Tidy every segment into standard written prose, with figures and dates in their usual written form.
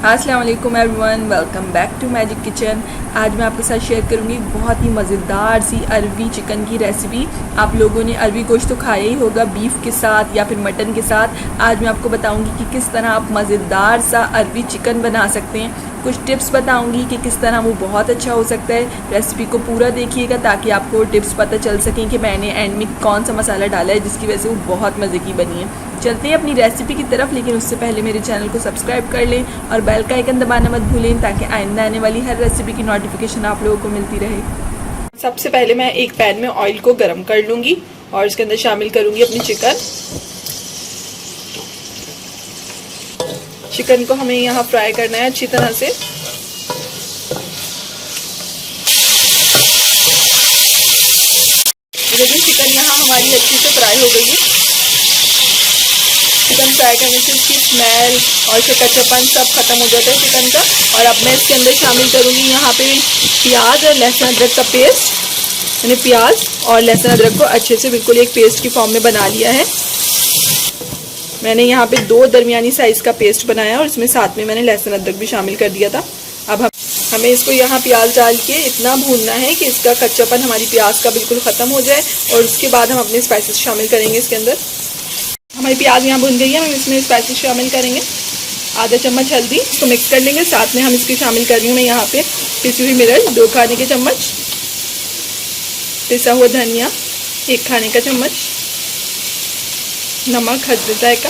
अस्सलाम वालेकुम everyone, welcome back to Magic Kitchen. आज मैं आपके साथ शेयर करूंगी बहुत ही मज़ेदार सी अरवी चिकन की रेसिपी। आप लोगों ने अरवी गोश्त तो खाया ही होगा बीफ के साथ या फिर मटन के साथ। आज मैं आपको बताऊंगी कि किस तरह आप मज़ेदार सा अरवी चिकन बना सकते हैं। कुछ टिप्स बताऊंगी कि किस तरह वो बहुत अच्छा हो सकता है। रेसिपी को पूरा देखिएगा ताकि आपको टिप्स पता चल सकें कि मैंने एंड में कौन सा मसाला डाला है जिसकी वजह से वो बहुत मज़े की बनी है। चलते हैं अपनी रेसिपी की तरफ, लेकिन उससे पहले मेरे चैनल को सब्सक्राइब कर लें और बेल का आइकन दबाना मत भूलें ताकि आइंदा आने वाली हर रेसिपी की नोटिफिकेशन आप लोगों को मिलती रहे। सबसे पहले मैं एक पैन में ऑयल को गर्म कर लूँगी और इसके अंदर शामिल करूँगी अपनी चिकन को हमें यहाँ फ्राई करना है अच्छी तरह से। देखिए चिकन यहाँ हमारी अच्छे से फ्राई हो गई है। चिकन फ्राई करने से उसकी स्मेल और इसका कच्चापन सब खत्म हो जाता है चिकन का। और अब मैं इसके अंदर शामिल करूँगी यहाँ पे प्याज और लहसुन अदरक का पेस्ट। मैंने प्याज और लहसुन अदरक को अच्छे से बिल्कुल एक पेस्ट की फॉर्म में बना लिया है। मैंने यहाँ पे 2 दरमियानी साइज़ का पेस्ट बनाया और इसमें साथ में मैंने लहसुन अदरक भी शामिल कर दिया था। अब हमें इसको यहाँ प्याज डाल के इतना भूनना है कि इसका कच्चापन हमारी प्याज का बिल्कुल ख़त्म हो जाए और उसके बाद हम अपने स्पाइसेस शामिल करेंगे इसके अंदर। हमारी प्याज यहाँ भून गई है, हम इसमें स्पाइसेस शामिल करेंगे। आधा चम्मच हल्दी, इसको मिक्स कर लेंगे। साथ में हम इसकी शामिल कर रही हूँ मैं यहाँ पे पिसी हुई मिर्च 2 खाने के चम्मच, पिसा हुआ धनिया 1 खाने का चम्मच, नमक हस्ब जायका।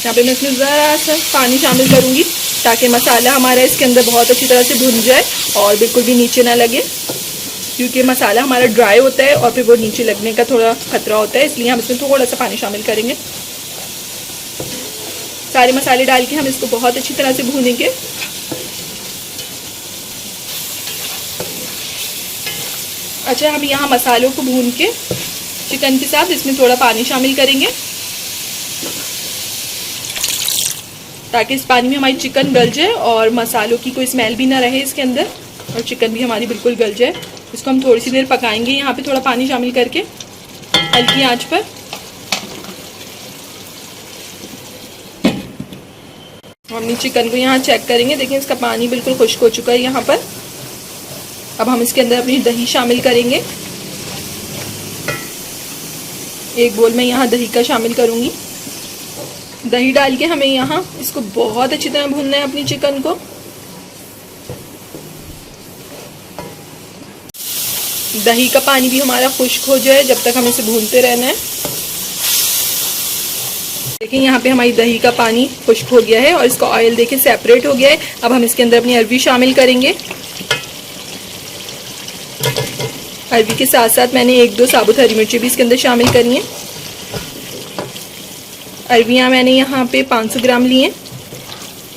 यहाँ पे मैं इसमें ज़रा सा पानी शामिल करूँगी ताकि मसाला हमारा इसके अंदर बहुत अच्छी तरह से भुन जाए और बिल्कुल भी नीचे ना लगे, क्योंकि मसाला हमारा ड्राई होता है और फिर वो नीचे लगने का थोड़ा खतरा होता है, इसलिए हम इसमें थोड़ा सा पानी शामिल करेंगे। सारे मसाले डाल के हम इसको बहुत अच्छी तरह से भूनेंगे। अच्छा, हम यहाँ मसालों को भून के चिकन के साथ इसमें थोड़ा पानी शामिल करेंगे ताकि इस पानी में हमारी चिकन गल जाए और मसालों की कोई स्मेल भी ना रहे इसके अंदर और चिकन भी हमारी बिल्कुल गल जाए। इसको हम थोड़ी सी देर पकाएंगे यहाँ पे थोड़ा पानी शामिल करके हल्की आंच पर। हम चिकन को यहाँ चेक करेंगे, देखिए इसका पानी बिल्कुल खुश्क हो चुका है यहाँ पर। अब हम इसके अंदर अपनी दही शामिल करेंगे। 1 बोल में यहाँ दही का शामिल करूँगी। दही डाल के हमें यहाँ इसको बहुत अच्छी तरह भूनना है अपनी चिकन को। दही का पानी भी हमारा खुश्क हो जाए जब तक हम इसे भूनते रहना है। देखिए यहाँ पे हमारी दही का पानी खुश्क हो गया है और इसका ऑयल देखिए सेपरेट हो गया है। अब हम इसके अंदर अपनी अरवी शामिल करेंगे। अरवी के साथ साथ मैंने 1-2 साबुत हरी मिर्ची भी इसके अंदर शामिल करी हैं। अरवियाँ मैंने यहाँ पे 500 ग्राम ली हैं।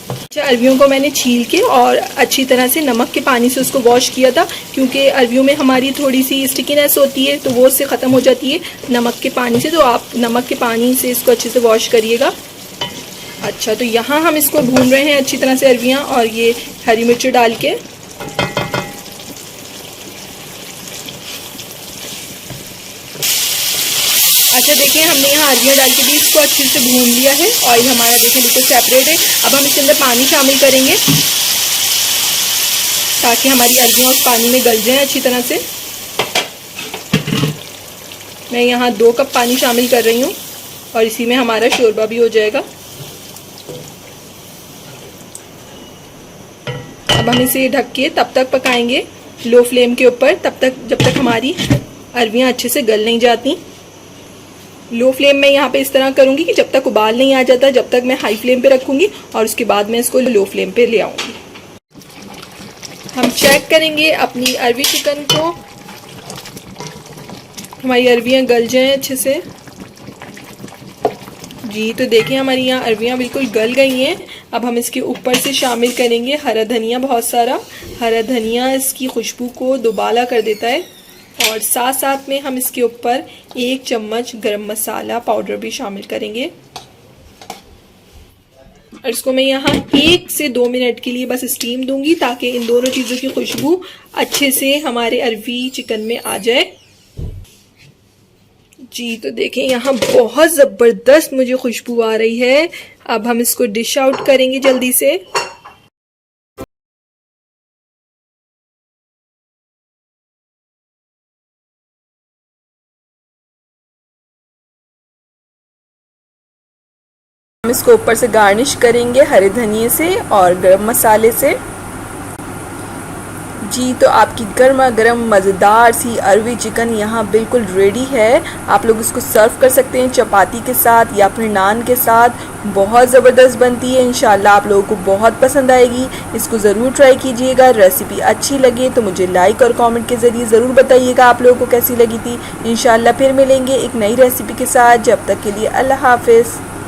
अच्छा, अरवियों को मैंने छील के और अच्छी तरह से नमक के पानी से उसको वॉश किया था, क्योंकि अरवियों में हमारी थोड़ी सी स्टिकीनेस होती है तो वो उससे ख़त्म हो जाती है नमक के पानी से। तो आप नमक के पानी से इसको अच्छे से वॉश करिएगा। अच्छा, तो यहाँ हम इसको भून रहे हैं अच्छी तरह से अरवियाँ और ये हरी मिर्ची डाल के। अच्छा, देखिए हमने यहाँ अरवियाँ डाल के भी इसको अच्छे से भून लिया है। ऑयल हमारा देखिए बिल्कुल सेपरेट है। अब हम इसके अंदर पानी शामिल करेंगे ताकि हमारी अरवियाँ उस पानी में गल जाएं अच्छी तरह से। मैं यहाँ 2 कप पानी शामिल कर रही हूँ और इसी में हमारा शोरबा भी हो जाएगा। अब हम इसे ढक के तब तक पकाएंगे लो फ्लेम के ऊपर, तब तक जब तक हमारी अरवियाँ अच्छे से गल नहीं जाती। लो फ्लेम में यहाँ पे इस तरह करूँगी कि जब तक उबाल नहीं आ जाता जब तक मैं हाई फ्लेम पे रखूँगी और उसके बाद मैं इसको लो फ्लेम पे ले आऊँगी। हम चेक करेंगे अपनी अरवी चिकन को, हमारी अरवियाँ गल जाएं अच्छे से। जी, तो देखिए हमारी यहाँ अरवियाँ बिल्कुल गल गई हैं। अब हम इसके ऊपर से शामिल करेंगे हरा धनिया, बहुत सारा हरा धनिया इसकी खुशबू को दोबाला कर देता है। और साथ साथ में हम इसके ऊपर 1 चम्मच गरम मसाला पाउडर भी शामिल करेंगे और इसको मैं यहाँ 1 से 2 मिनट के लिए बस स्टीम दूंगी ताकि इन दोनों चीज़ों की खुशबू अच्छे से हमारे अरवी चिकन में आ जाए। जी, तो देखें यहाँ बहुत ज़बरदस्त मुझे खुशबू आ रही है अब हम इसको डिश आउट करेंगे जल्दी से। हम इसको ऊपर से गार्निश करेंगे हरे धनिए से और गरम मसाले से। जी, तो आपकी गर्मा गर्म मज़ेदार सी अरवी चिकन यहाँ बिल्कुल रेडी है। आप लोग इसको सर्व कर सकते हैं चपाती के साथ या फिर नान के साथ। बहुत ज़बरदस्त बनती है, इंशाल्लाह आप लोगों को बहुत पसंद आएगी। इसको ज़रूर ट्राई कीजिएगा। रेसिपी अच्छी लगे तो मुझे लाइक और कमेंट के ज़रिए ज़रूर बताइएगा आप लोगों को कैसी लगी थी। इंशाल्लाह फिर मिलेंगे एक नई रेसिपी के साथ। जब तक के लिए अल्लाह हाफ़िज़।